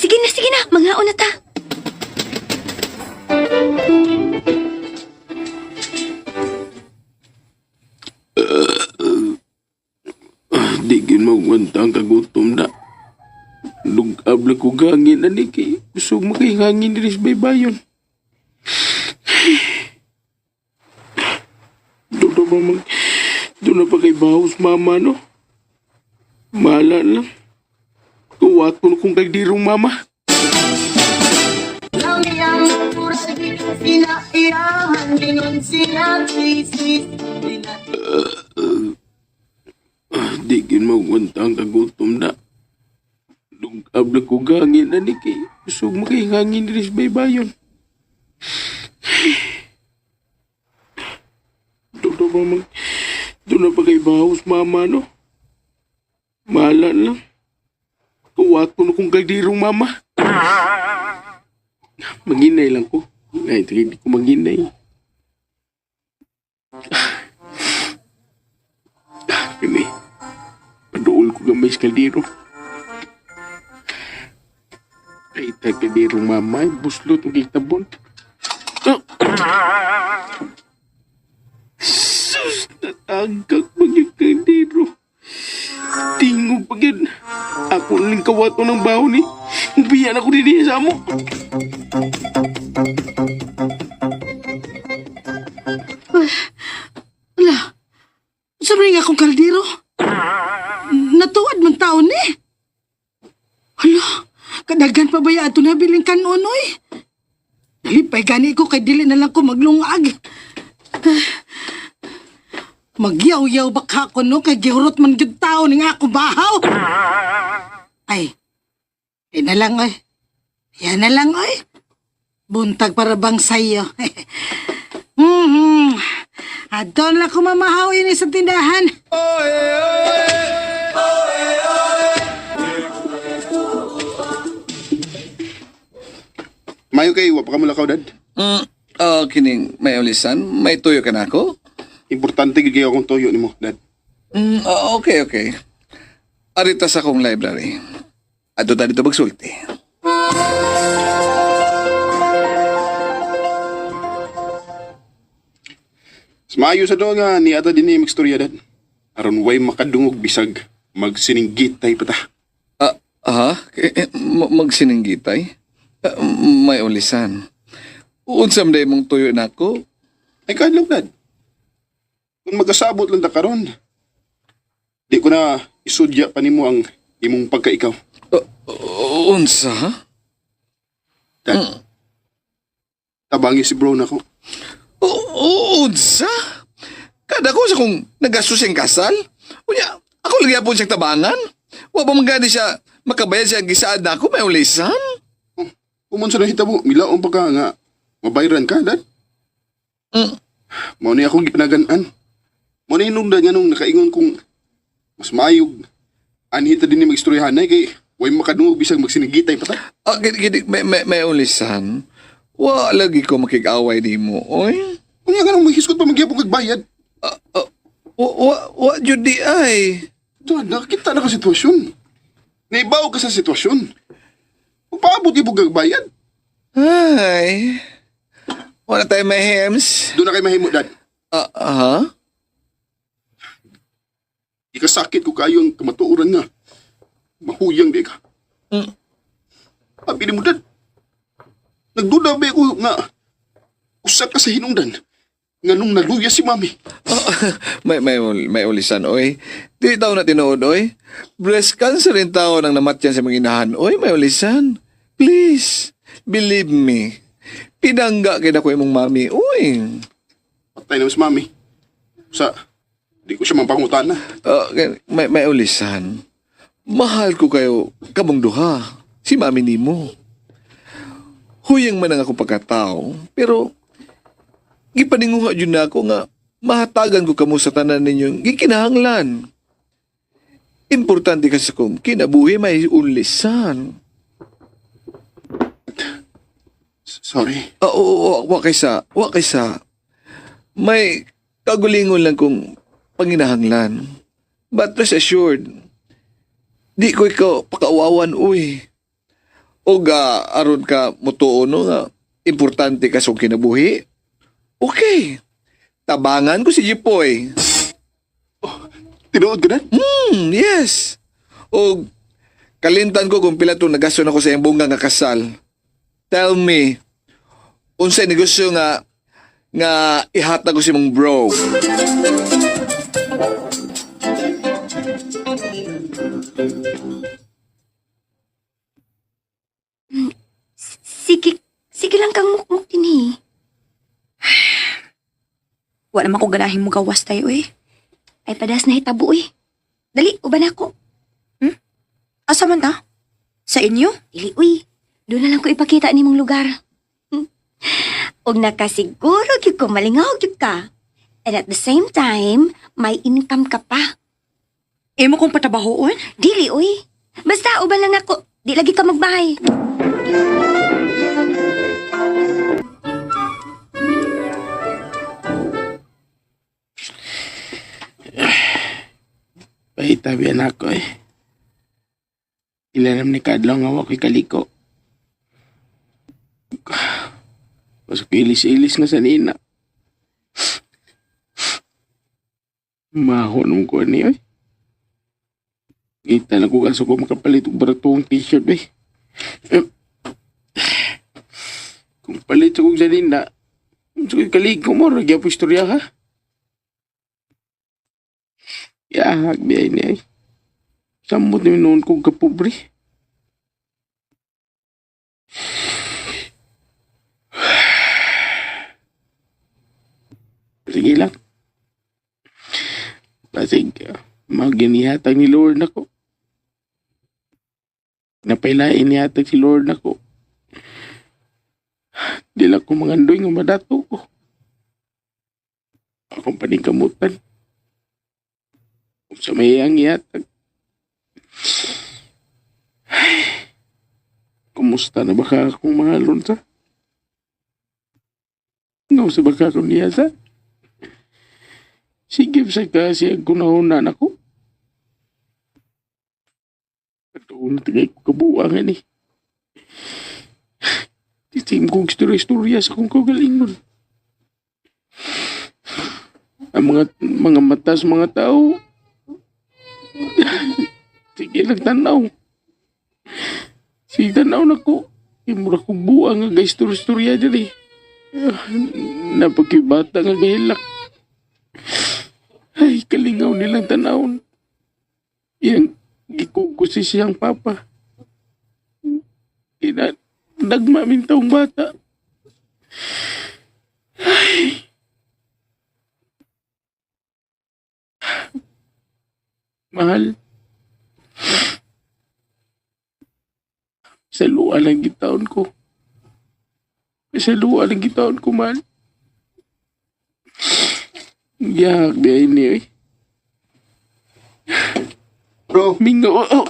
Sige na. Mangaon na ta. Di gin magwantang kagutom na. Lugab lang ko gangin na ni kay gusto makihangin diri sa baybayon. Doon ba mag... Doon na pa kay bahos mama, no? Mahala lang. Tuwat ko na kung kagdirong mama. Di gin magwantang kagutom na. Lugab lang ko gangin na ni kay gusto makihangin diri sa baybayon. Doon ba mag... Doon na pa kay bahos mama, no? Mahala lang. Tuwat ko na kung kagdirong mama. Manginay lang ko. Ay, hindi ko manginay. Kini, paduol ko gamay sa kaldero. Ay, kagdirong mama, buslot ang kitabon. Sus, natagkag pag yung kaldero. Tingog pag yan. Ako nalang kawato ng baho ni. Ubiyan ako din sa mo. Ala, sabi nga akong kaldero. Natuwad man taon eh. Hala, kadagan pa ba ya ato na biling kanon, oy? Nalipay gani ko kay dili na lang ko maglungag. Magyaw-yaw baka ko no kay gihurot man gyud tao ning ako bahaw. Ay, yan na lang, oy. Yan na lang, oy. Buntag para bang sayo. Adon lang ko mamahaw ini sa tindahan. Mayo kay wa pa ka mulakaw, dad. Kining may ulisan, may tuyo ka na ako? Importante gid kayo akong toyo nimo, dad. Okay. Arita sa akong library. Ato ta dito magsulti. Smayo sa doon nga ni ata din ni magstorya, dad. Aron way makadungog bisag magsininggit tay pata. Magsininggitay? May ulisan. Unsam day mong tuyo na ako? Ay kadlok, dad. Kung magkasabot lang ta karon, di ko na isudya pa nimo ang imong pagkaikaw. Unsa? Dad, tabangi si bro na ko. Unsa? Kada ko sa kung nagasusing kasal? Unya, ako lang yapon siyang tabangan? Wa pa magani siya makabayad siya gisaad na ako, may ulisan? Kumon sa nahitabo, milaon pa ka nga mabayran ka, dad. Mao ni akong gipinagan-an. Mao ni hinungdan nga nung nakaingon kong mas maayog. Anhita din ni magistoryahanay kay way makadungog bisag magsinigitay pa ta. Gidi, may ulisan. Wa lagi ko makig-away di mo, oy. Kung nga nung mahiskot pa magyapong kagbayad. Wa jud di ay. Dad, nakakita na ka sitwasyon. Naibaw ka sa sitwasyon. Paabot ibog kagbayad. Ay. Wala tayo may hems. Doon na kay mahimo, dad. Ikasakit ko kayo ang kamatuoran nga. Mahuyang di ka. Pili mo, dad. Nagduda ba ko nga usak ka sa hinungdan nga nung naluya si mami. May ulisan, oy. Di tao na tinuod, oy. Breast cancer rin tao nang namatyan sa mga inahan. Oy, may ulisan. Please, believe me. Pinangga kaya ko imong mami, oy. Patay na mas mami. Sa, di ko siya mampangutan na. May ulisan. Mahal ko kayo kamong duha. Si mami nimo. Huyang man ang ako pagkatao. Pero, gipaninguha yun na ako nga mahatagan ko kamo sa tanan ninyong gikinahanglan. Importante kasi kung kinabuhi may ulisan. Sorry. Oo, wa kaysa. May kagulingon lang kong panginahanglan. But rest assured, di ko ikaw pakauawan, uy. O aron ka mutuo no nga, importante ka sa kinabuhi. Okay. Tabangan ko si Jipoy. Tinuod ka na? Yes. O kalintan ko kung pila itong nagasto na ko sa iyong bunga nga kasal. Tell me, unsay negosyo nga ihatag ko si mong bro. Sige lang kang mukmuk din eh. Wa naman ko ganahin mo gawas tayo eh. Ay padas na hitabo eh. Dali, uban ako. Asa man ta? Sa inyo? Dili, uy. Doon na lang ko ipakita ni mong lugar. Og nakasiguro gyud ko malingaw gyud ka. And at the same time, may income ka pa. Imo kong patabahoon? Dili, uy. Basta, uban lang ako. Di lagi ka magbahay. Pahitabihan ako eh. Ilanam ni Kadlaw nga wako'y kaliko. Pasok ilis-ilis nga sa nina. Mahon mo ko niyo eh. Kita na ko kaso ko makapalit og baratong t-shirt eh. Kung palit ko sa nina, so kaliko mo, nagya po istorya ka. Yahag biya niya eh. Samot na noon kong kapobre. Sige lang. Pasig, maginihatag ni Lord na ko. Napailain nihatag si Lord na ko. Di lang ko mangandoy nga madato ko. Akong paningkamutan. Kung sa may ang ihatag. Kumusta na baka akong mahalon sa? Ngaw sa baka akong niya sa? Sige sa kasi ang kunahunan ako. Patuon na tagay ko kabuangan eh. Titim kong istorya sa kong kagalingon. Ang mga mata sa mga tao. Sige lang tanaw. Sige tanaw na ko. Imura kong buang nga istorya dyan eh. Napagkibata nga gahilak. Ay, kalingaw nilang tanawon. Yang gikukusi siyang papa. Nagmamin taong bata. Ay. Mahal. Sa luwa lang gitaon ko. Sa luwa lang gitaon ko, mahal. Yak, biya ini eh. Bro, Mingo, oh.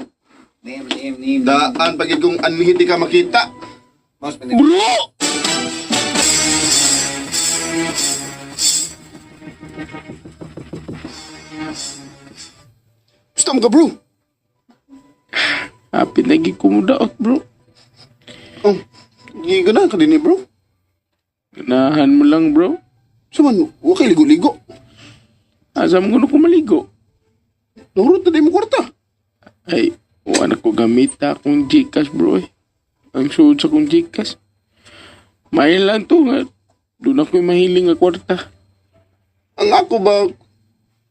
daan pag kung anhin di ka makita. Bro! Gusto mo ka, bro? Hapit lagi kumudaot, bro. Oh, giga na ka din eh, bro. Ganahan mo lang, bro. Saman, huwag kay ligo-ligo. Asam ko na kumaligo. Nahurot na di mo kwarta. Ay, wala ko gamita akong Gcash, bro eh. Ang suod sa kong Gcash. Mahin lang to nga. Doon ako'y mahiling nga kwarta. Ang ako ba,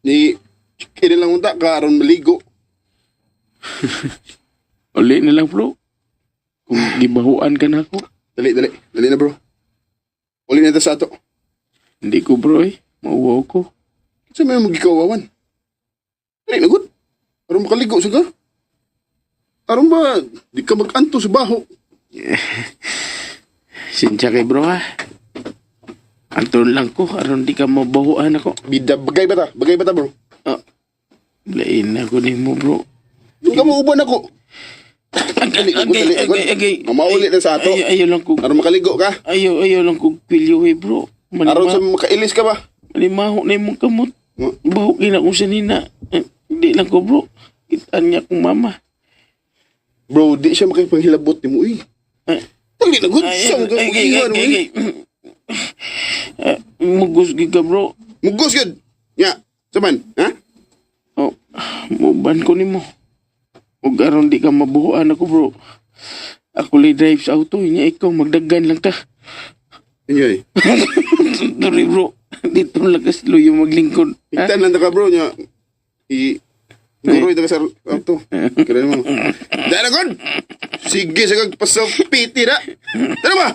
ni kinilang unta ka aron maligo. Uli na lang, bro. Kung gibahuan ka na ako. Dali na, bro. Uli na ito sa ato. Hindi ko, bro eh. Mauwaw ko. Sa may magikawawan. Dali na, good. Aron makaligo sa ka. Aron ba, di ka mag-anto sa baho. Sinsya kay bro ha. Anton lang ko. Aron di ka mabahuan ako. Bida, bagay ba ta? Bagay ba ta, bro? Lain ako ni mo, bro. Doon ka mauban ako. Dali, dali, agay. Mamauli na sa ato. Ayaw lang ko. Aron makaligo ka. Ayaw lang ko pilyo bro. Aron sa makailis ka ba? Malimaho na yung kamot. Oh. Bahukin ako sa nina. Hindi lang ko bro. Kitaan niya akong mama. Bro, di siya makipanghilabot ni mo eh. Dali na good. Saan ka mag-iwan mo eh. Mugos ka bro. Mugos yun. Ya, saman, ha? Oh, muban ko ni mo. Huwag aron di ka mabuhuan ako bro. Ako li drive sa auto. Inya ikaw magdagan lang ka. Inyoy. Sorry bro. Dito lang ka slow yung maglingkod. Ha? Higtan lang ka bro niya. Guroy na ka sa auto. Kaya mo. Dahil na good. Sige sa kagpasapiti na. Tara ba?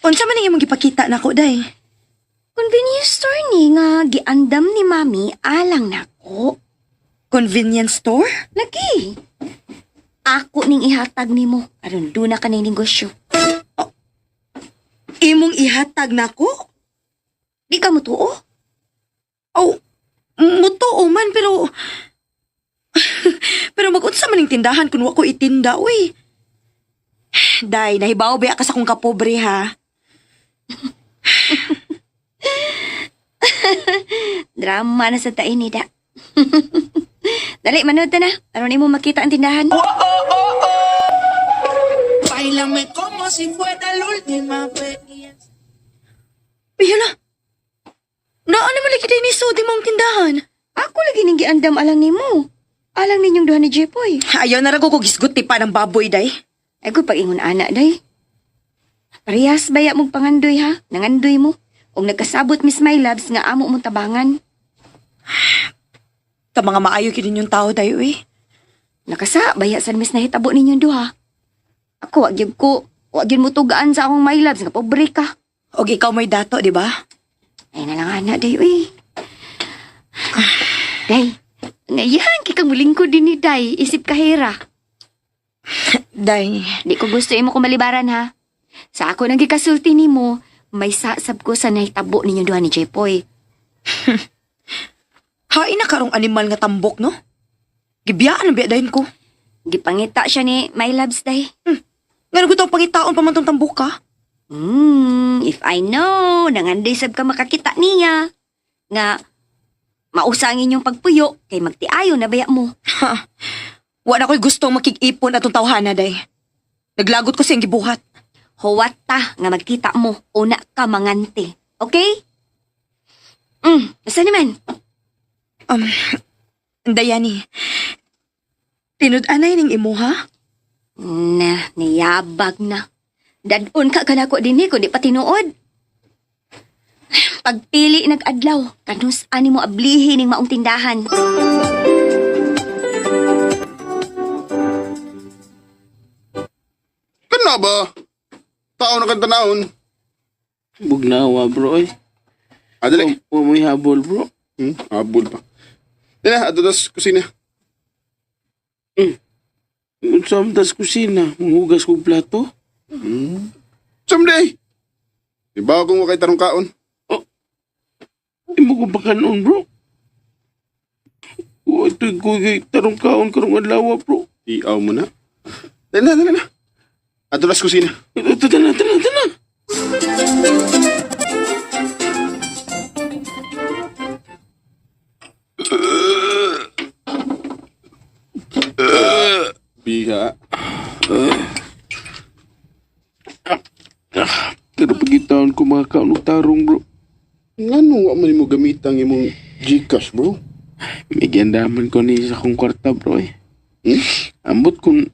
Unsa man ang imong gipakita nako day? Convenience store ni nga giandam ni mami alang nako. Convenience store? Lagi. Ako ning ihatag nimo aron do na ka ning negosyo. Imong ihatag nako? Di ka mo tuo? Oh, mutuo man pero pero mag-unsa man ning tindahan kun wa ko itinda uy. Day, nahibaw ba ka sa kong kapobre ha? Drama na sa taini da. Dali, manood na. Aron nimo makita ang tindahan. Bailame como si fuera la última vez. Ayun na. Naan naman lagi din ni Sudi mong tindahan. Ako lagi ning giandam alang nimo. Alang ninyong duha ni Jepoy. Ayaw na rago ko gisgot pa ng baboy day. Ay ko pag-ingon anak day. Parehas baya mong pangandoy ha. Nangandoy mo. Og nagkasabot Miss My Loves nga amo mong tabangan. Ka mga maayo kinin yung tao day uy. Nakasa baya sa Miss nahitabo ninyong duha. Ako wag gyud mo tugaan sa akong My Loves nga pobre ka. Og ikaw may dato, di ba? Ay na lang anak day uy. Day. Ngayon kikang mulingkod din ni Day. Isip kahira. Day. Di ko gusto imo ko malibaran ha. Sa ako nang gikasulti nimo, may sasab ko sa nahitabo ninyo duha ni Jepoy. Hain na karong animal nga tambok, no? Gibiyaan ang biyadahin ko. Gipangita siya ni My Loves day. Nga nagutang pangitaon pa man tong tambok ka. If I know, nanganday sab ka makakita niya. Nga, mausangin yung pagpuyo, kay magtiayo na baya mo. Ha. Wala ko'y gustong makig-ipon atong tawhana, day. Naglagot ko siyang gibuhat. Huwat ta nga magkita mo, una ka mangante. Okay? Basta naman. Dayani, tinud-anay ning imo, ha? Na, niyabag na. Dadon ka kanako din ko, di pa tinuod. Pagpili nag-adlaw, kanus ani mo ablihin ning maong tindahan. Kana ba? Tao na kang tanahon. Bugnawa bro eh. Dali. Huwag mo habol bro. Habol pa. Dali na, ato tas kusina. Unsa man tas kusina, manghugas kong plato. Someday. Iba akong wakay tarong kaon. Imo ko bakanon bro. Ito ko tarong kaon karong adlaw bro. Iaw mo na. Dali na. Ato tas kusina. Tana. Biha. Pero pagitaon ko mga kaon og tarong bro. Ngano wa man mo gamitang imong GCash, bro? May giandaman ko ni sa akong kwarta bro eh. Ambot kung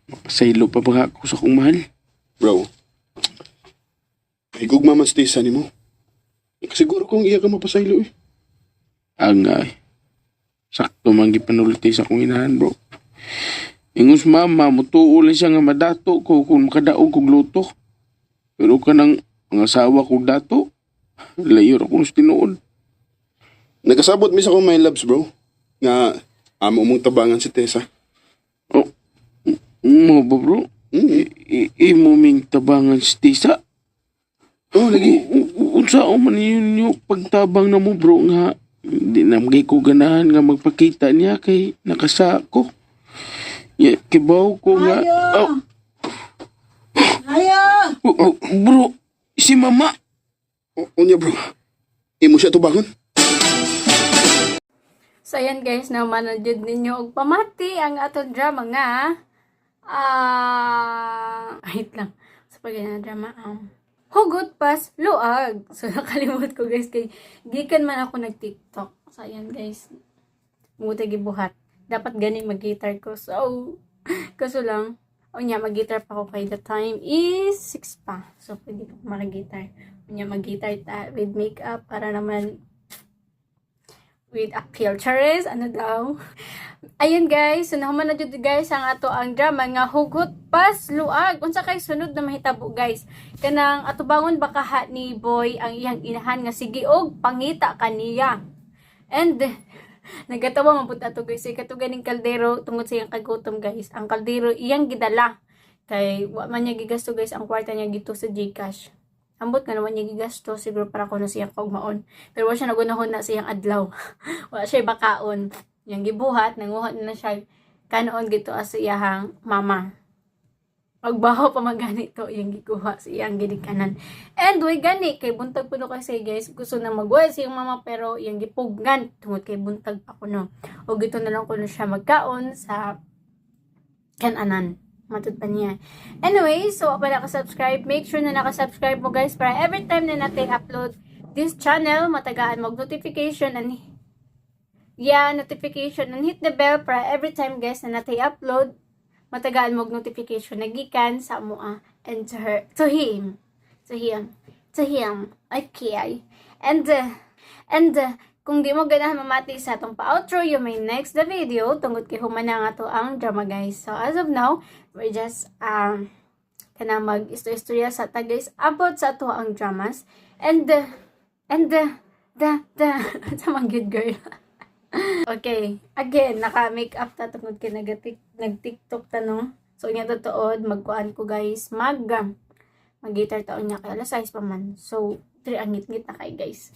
mapasaylo pa ba ako sa akong mahal. Bro. Higugma man stesa nimo. Siguro kung iya ka mapasaylo eh. Angay. Sakto man gipanulti sa akong inahan bro. Ingos mama, mutuo lang siya nga madato ko kung makadaog kong luto. Pero kanang mga asawa kong dato, layor ako nung tinuod. Nagkasabot mi sa akong my loves, bro. Nga amo mong tabangan si Tessa. Oh, mo ba bro? Imo ming tabangan si Tisa? Oh, lagi. Unsa man ninyo pagtabang na mo bro nga di na magay ko ganahan nga magpakita niya kay nakasako. Ya, kibaw ko nga. Oh, Ayo! bro, si mama. Unya bro, imo siya tubangon? So ayan guys, naman na jud ninyo og pamati ang atong drama nga wait lang. Sa pagyan na drama Hugot Pas Luag. So nakalimot ko guys kay gikan man ako nag-TikTok. So ayan guys. Muta gibuhat. Dapat gani mag-guitar ko. So kaso lang unya mag-guitar pa ako kay the time is 6 pa. So pwede pa mag-guitar. Unya mag-guitar with makeup para naman with a filters, ano daw. Ayun guys, so nahuman na dito guys ang ato ang drama nga Hugot Pas Luag. Unsa kay sunod na mahitabo guys? Kanang atubangon baka ni Boy ang iyang inahan nga sige og pangita kaniya. And nagatawa man pud ato guys, kato ganing kaldero tungod sa iyang kagutom guys. Ang kaldero iyang gidala kay wa man niya gigasto guys ang kwarta niya gito sa GCash. Ambot nga naman niya gigasto, siguro para ko na siyang kaugmaon. Pero wala siya nagunahon na siyang adlaw. Wala siya bakaon. Yang gibuhat, nanguhat na siya kanoon gito as iyahang mama. Magbaho pa magani to, yung gikuha sa iyang ginikanan. And way gani, kay buntag po kasi guys, gusto na magwal siyang mama pero yung gipugnan, tungod kay buntag pa ko no. O gito na lang ko na siya magkaon sa kananan. Matod pa niya. Anyway, so pa naka-subscribe, make sure na naka-subscribe mo guys para every time na natin upload this channel, matagaan mag-notification and notification and hit the bell para every time guys na natin upload, matagaan mag-notification nagikan sa mua and to him. Okay. And kung di mo ganahan mamati sa atong pa-outro, you may next the video tungod kay humana nga to ang drama guys. So as of now, we're just kanang mag-istorya sa ta guys about sa ato ang dramas and the sa mga good girl. Okay, again naka-makeup ta tungod kay nag-TikTok ta no. So nya totoo magkuan ko guys, mag-guitar taon niya kay alas 6 pa man. So ang ngit-ngit na kayo guys.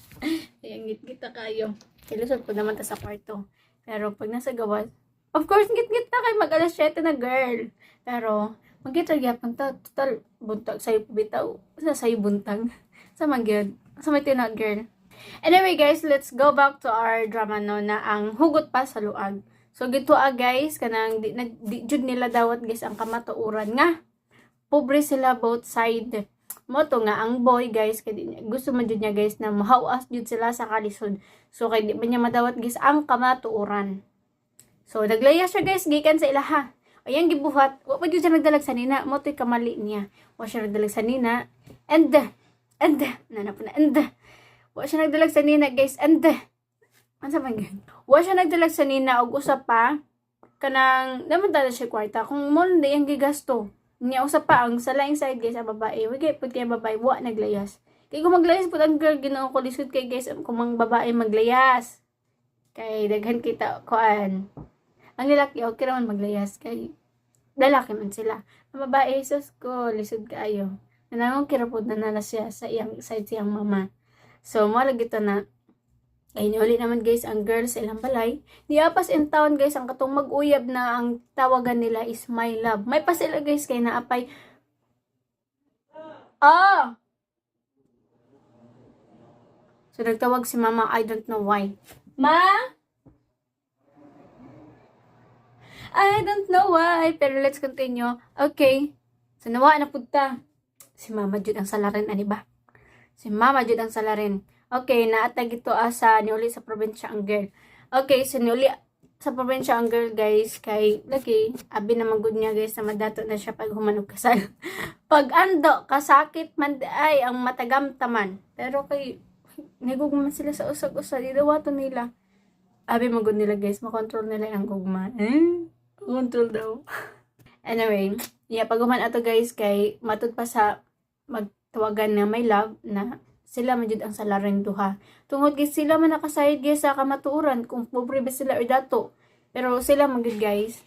Ang ngit-ngit na kayo. Kilusot ko naman ta sa kwarto. Pero pag nasa gawas, of course ngit-ngit na kayo, mag alas 7 na girl. Pero mag-guitar gyapon ta, total buntag sayo bitaw. Sa sayo buntag. Sa magyud. Sa may tinag girl. Anyway guys, let's go back to our drama no na ang Hugot Pas Luag. So gito guys, kanang di jud nila dawat guys ang kamatuoran nga. Pobre sila both side. Moto nga ang boy guys kay gusto man jud niya guys na mahawas jud sila sa kalisod. So kay di man niya madawat guys ang kamatuoran. So naglaya siya guys gikan sa ilaha. Ayang gibuhat, wa pa jud siya nagdalag sa nina, motoy kamali niya. Wa siya nagdalag sa nina. And wa siya nagdalag sa nina guys. And ansa man gyud? Wa siya nagdalag sa nina og usa pa kanang naman dala siya kwarta kung mo na yang gigasto. Niya usap pa ang sa laing side guys ang babae. Wagi pud kay babae wa naglayas. Kay kung maglayas pud ang girl Ginoo ko lisod kay guys kung mang babae maglayas. Kay daghan kita kuan. Ang lalaki okay ra man maglayas kay lalaki man sila. Ang babae sus ko lisod kaayo. Nanangong kira pud na nala siya sa iyang side siyang mama. So mo lagi to na ay niuli naman guys ang girls sa ilang balay. Niapas in town guys ang katong mag-uyab na ang tawagan nila is my love. May pa sila guys kay naapay. So nagtawag si mama, I don't know why. Ma? I don't know why. Pero let's continue. Okay. So nawa na punta. Si mama jud ang salarin ani ba? Si mama jud ang salarin. Okay, naatag ito sa niuli sa probinsya ang girl. Okay, so niuli sa probinsya ang girl guys kay lagi abi naman gud niya guys na madato na siya pag humanog kasal. Pag ando kasakit man ay ang matagamtaman. Pero kay nagugma sila sa usag-usag idawato nila. Abi man gud nila guys makontrol nila ang gugma. Control daw. Anyway, pag human ato guys kay matud pa sa magtawagan na may love na sila man jud ang salarin duha. Tungod gid sila man nakasayod guys sa kamatuoran kung pobre ba sila or dato. Pero sila man gid guys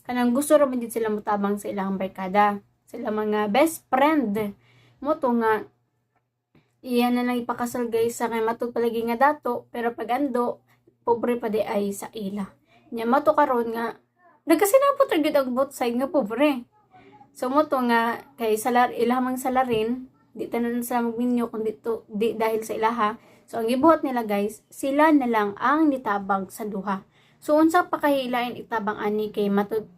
kanang gusto ra man jud sila mutabang sa ilang barkada. Sila mga best friend. Mo to nga Iyan na lang ipakasal guys sa kay matud palagi nga dato, pero pag ando, pobre pa di ay sa ila. Nya mato karon nga nagkasinapot ra gyud ang both side nga pobre. So mo to nga kay ilamang salarin, di tanan sa magminyo kundi to di dahil sa ilaha. So ang gibuhat nila guys, sila na lang ang nitabang sa duha. So unsa pa kahilain itabang ani kay matud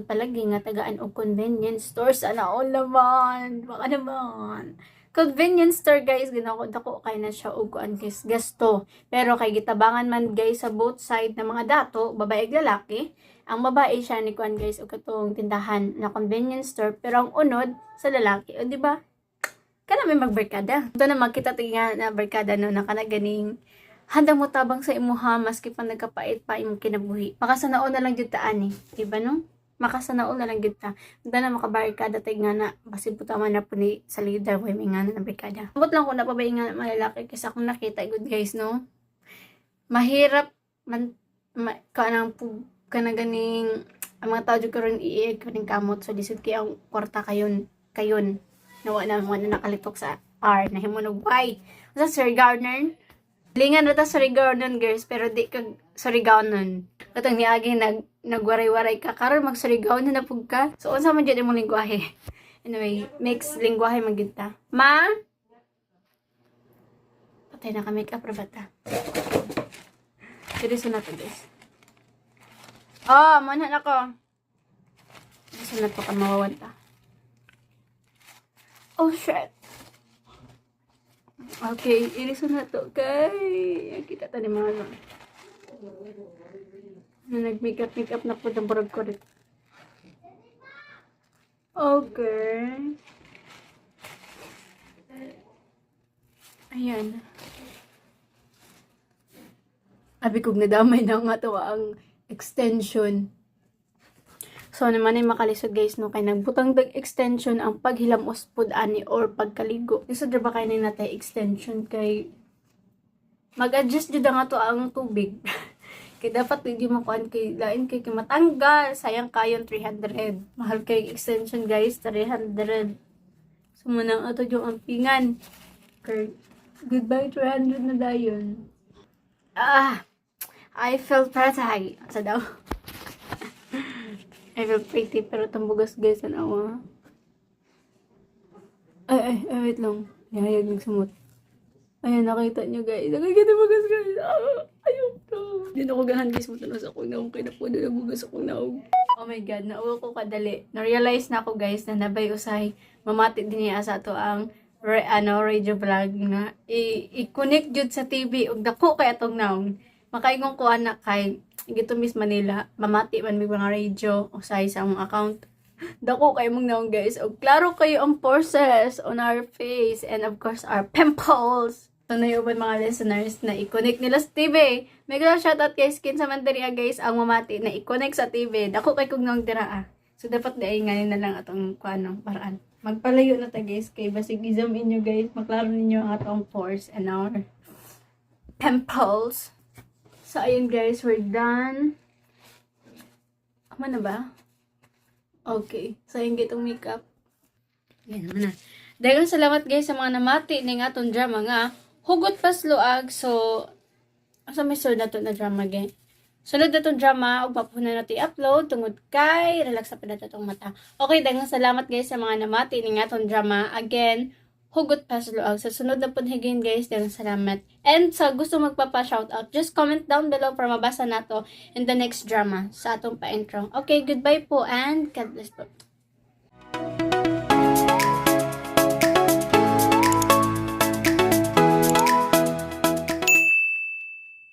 palagi nga tagaan og convenience stores ana all naman. Baka naman. Convenience store guys, dako kay na siya og kuan guys gasto. Pero kay gitabangan man guys sa both side ng mga dato, babae ug lalaki. Ang babae siya ni kuan guys og katong tindahan na convenience store, pero ang unod sa lalaki, o di ba? Kana may magbarkada. Ito na magkita tinga na barkada no na kana ganing handang mo tabang sa imuha maski pa nagkapait pa imong kinabuhi. Makasanaon na lang jud ta ani, di ba no? Makasanaon na lang gid ta. Unda na makabarkada tay nga na basin puta man na po ni sa leader way may nga na barkada. Ambot lang ko na pabay nga malalaki kasi akong nakita good guys no. Mahirap man kanang ganing ang mga tao jud karon iig kaning kamot so disud kay ang kwarta kayon nawa na mo na nakalitok sa R na himunog Y. Sa Sir Garner lingan na ta sa Garnon girls pero di kag sorry Garnon. Katong niagi nagwaray-waray ka karon magsurigaw na pug ka. So unsa man jud imong lengguwahe? Anyway, mix lengguwahe man gid ta. Ma? Patay na ka make-up ra bata. Seryoso na to guys. Oh, manhan ako. Seryoso na to ka mawawan ta. Oh shit. Okay, iriso na to kay kita ta ni mga na nag-makeup na po ng barag ko rin. Okay. Ayan. Abi kong nadamay na nga to ang extension. So naman ay makalisod guys no kay nagbutang dag extension ang paghilamos pod ani or pagkaligo. Lisod ra ba kay na natay extension kay mag-adjust jud nga to ang tubig. Kay dapat hindi mo kuan kay lain kay matanggal sayang kayon 300 mahal kay extension guys 300 so munang ato yung ampingan kay goodbye 300 na dayon. I feel pretty sa daw. I feel pretty pero tambugas guys an awa. Ay wait lang yayag nagsumot. Ayan, nakita nyo guys. Nakikita mo guys. Ayun to. Hindi ako gahan guys. Matanos ako na kaya na po na nabugas ako na. Oh my god, nauwa ko kadali. Na-realize na ako guys na nabay usay. Mamati din niya sa to ang radio vlog na i-connect jud sa TV. Ug dako kay atong naong. Makaingon ko anak kay gito Miss Manila. Mamati man may mga radio usay sa among account. Dako kay mong naong guys. O klaro kayo ang pores on our face and of course our pimples. So na yung mga listeners na i-connect nila sa TV. Mega shoutout kay Skin sa Mandaria guys ang mamati na i-connect sa TV. Dako kay kung naong dira So dapat di ay ngayon na lang atong kuanong paraan. Magpalayo na ta guys kay basig i-zoom inyo guys. Maklaro ninyo ang atong pores and our pimples. So ayun guys, we're done. Ama na ba? Okay. So, yung gitong makeup. Yan naman na. Daghang salamat guys sa mga namati ning atong drama nga. Hugot pas luag. So, asa may sunod na to na drama guys. Sunod na tong drama. Ug mapunan natin i-upload. Tungod kay. Relax sa pala tong mata. Okay. Daghang salamat guys sa mga namati ning atong drama. Again, hugot pas luag. Sa sunod na pun higin guys. Daghang salamat. And sa gusto magpapa-shoutout, just comment down below para mabasa nato in the next drama sa atong pa-intro. Okay, goodbye po and God bless po.